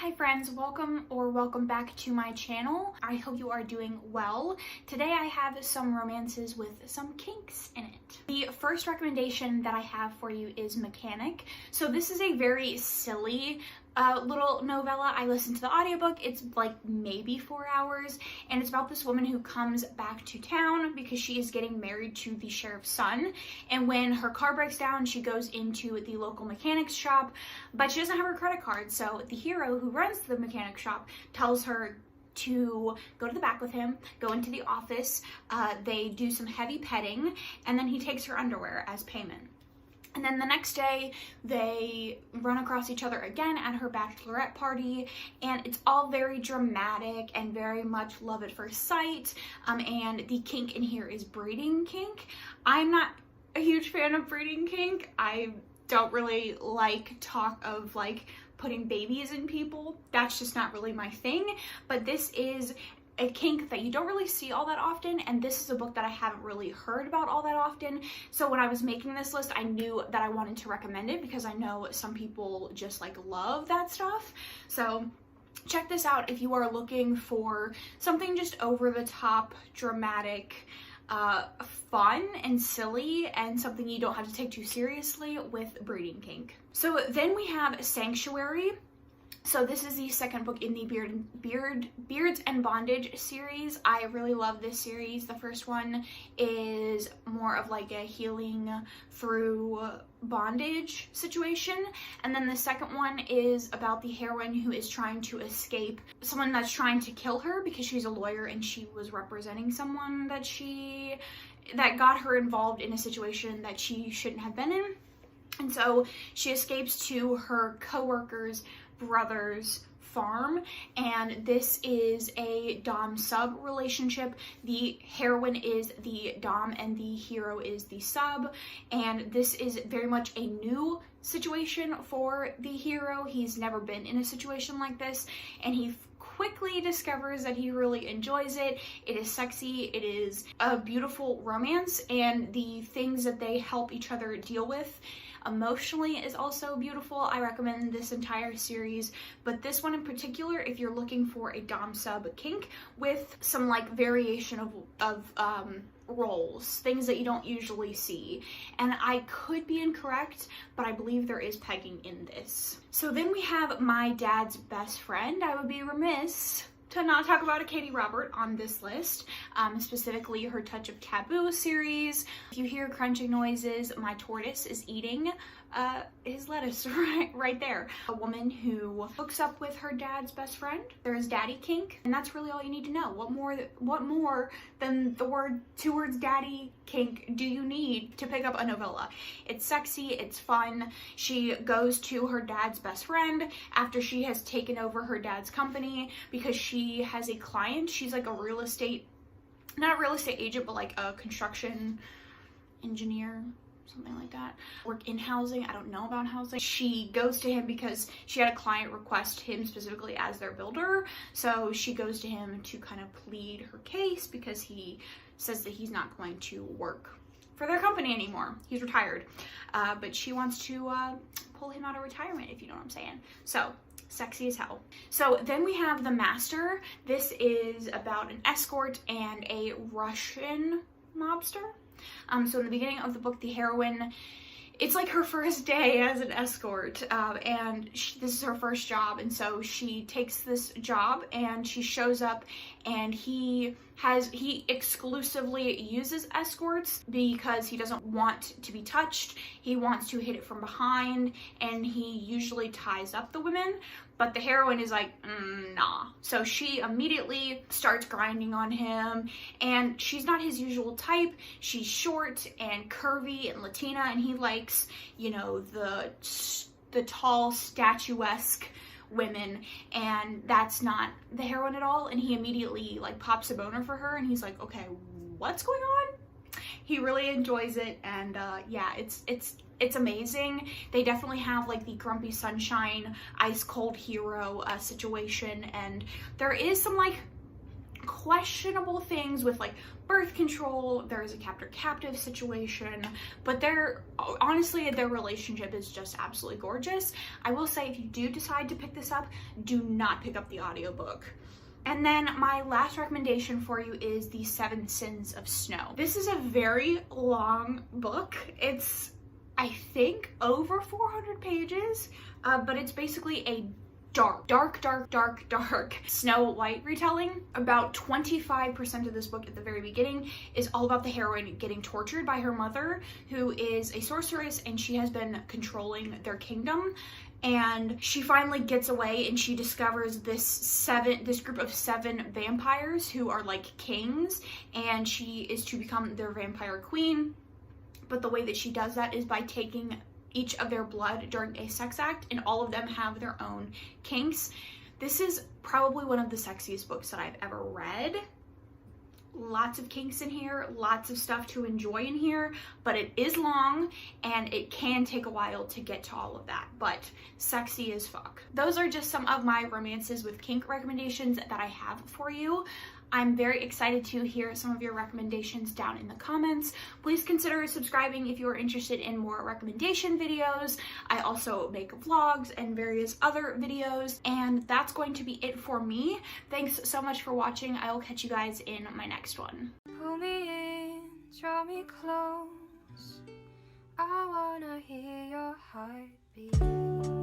Hi friends, welcome back to my channel. I hope you are doing well. Today I have some romances with some kinks in it. The first recommendation that I have for you is Mechanic. So this is a very silly little novella. I listened to the audiobook. It's like maybe 4 hours, and it's about this woman who comes back to town because she is getting married to the sheriff's son, and when her car breaks down she goes into the local mechanic's shop, but she doesn't have her credit card. So the hero who runs the mechanic shop tells her to go to the back with him, go into the office, they do some heavy petting, and then he takes her underwear as payment. And then the next day, they run across each other again at her bachelorette party, and it's all very dramatic and very much love at first sight. And the kink in here is breeding kink. I'm not a huge fan of breeding kink. I don't really like talk of like putting babies in people. That's just not really my thing. But this is a kink that you don't really see all that often, and this is a book that I haven't really heard about all that often. So when I was making this list, I knew that I wanted to recommend it because I know some people just like love that stuff. So check this out if you are looking for something just over the top, dramatic, fun and silly, and something you don't have to take too seriously with breeding kink. So then we have Sanctuary. So this is the second book in the Beards and Bondage series. I really love this series. The first one is more of like a healing through bondage situation, and then the second one is about the heroine who is trying to escape someone that's trying to kill her because she's a lawyer and she was representing someone that got her involved in a situation that she shouldn't have been in. And so she escapes to her co-worker's brother's farm, and this is a dom-sub relationship. The heroine is the dom and the hero is the sub, and this is very much a new situation for the hero. He's never been in a situation like this, and he quickly discovers that he really enjoys it. It is sexy, it is a beautiful romance, and the things that they help each other deal with emotionally is also beautiful. I recommend this entire series, but this one in particular, if you're looking for a dom-sub kink with some like variation of roles, things that you don't usually see. And I could be incorrect, but I believe there is pegging in this. So then we have My Dad's Best Friend. I would be remiss to not talk about a Katie Robert on this list, specifically her Touch of Taboo series. If you hear crunching noises, my tortoise is eating his lettuce right there. A woman who hooks up with her dad's best friend. There is daddy kink, and that's really all you need to know. What more than the two words daddy kink do you need to pick up a novella? It's sexy, it's fun. She goes to her dad's best friend after she has taken over her dad's company because she has a client. She's like a not a real estate agent, but like a construction engineer, something like that. Work in housing. I don't know about housing. She goes to him because she had a client request him specifically as their builder. So she goes to him to kind of plead her case because he says that he's not going to work for their company anymore. He's retired. But she wants to pull him out of retirement, if you know what I'm saying. So sexy as hell. So then we have The Master. This is about an escort and a Russian mobster. So in the beginning of the book, the heroine, it's like her first day as an escort, and this is her first job, and so she takes this job and she shows up, and he exclusively uses escorts because he doesn't want to be touched. He wants to hit it from behind, and he usually ties up the women, but the heroine is like, nah. So she immediately starts grinding on him, and she's not his usual type. She's short and curvy and Latina, and he likes, you know, the tall, statuesque women, and that's not the heroine at all. And he immediately like pops a boner for her, and he's like, okay, what's going on? He really enjoys it, and yeah, it's amazing. They definitely have like the grumpy sunshine, ice cold hero situation, and there is some like questionable things with like birth control. There's a captor-captive situation, but honestly, their relationship is just absolutely gorgeous. I will say, if you do decide to pick this up, do not pick up the audiobook. And then my last recommendation for you is The 7 Sins of Snow. This is a very long book. It's, I think, over 400 pages, but it's basically a dark Snow White retelling. About 25% of this book at the very beginning is all about the heroine getting tortured by her mother, who is a sorceress, and she has been controlling their kingdom. And she finally gets away, and she discovers this group of 7 vampires who are like kings, and she is to become their vampire queen. But the way that she does that is by taking each of their blood during a sex act, and all of them have their own kinks. This is probably one of the sexiest books that I've ever read. Lots of kinks in here, lots of stuff to enjoy in here, but it is long and it can take a while to get to all of that, but sexy as fuck. Those are just some of my romances with kink recommendations that I have for you. I'm very excited to hear some of your recommendations down in the comments. Please consider subscribing if you are interested in more recommendation videos. I also make vlogs and various other videos, and that's going to be it for me. Thanks so much for watching. I will catch you guys in my next one. Pull me in, draw me close. I wanna hear your heartbeat.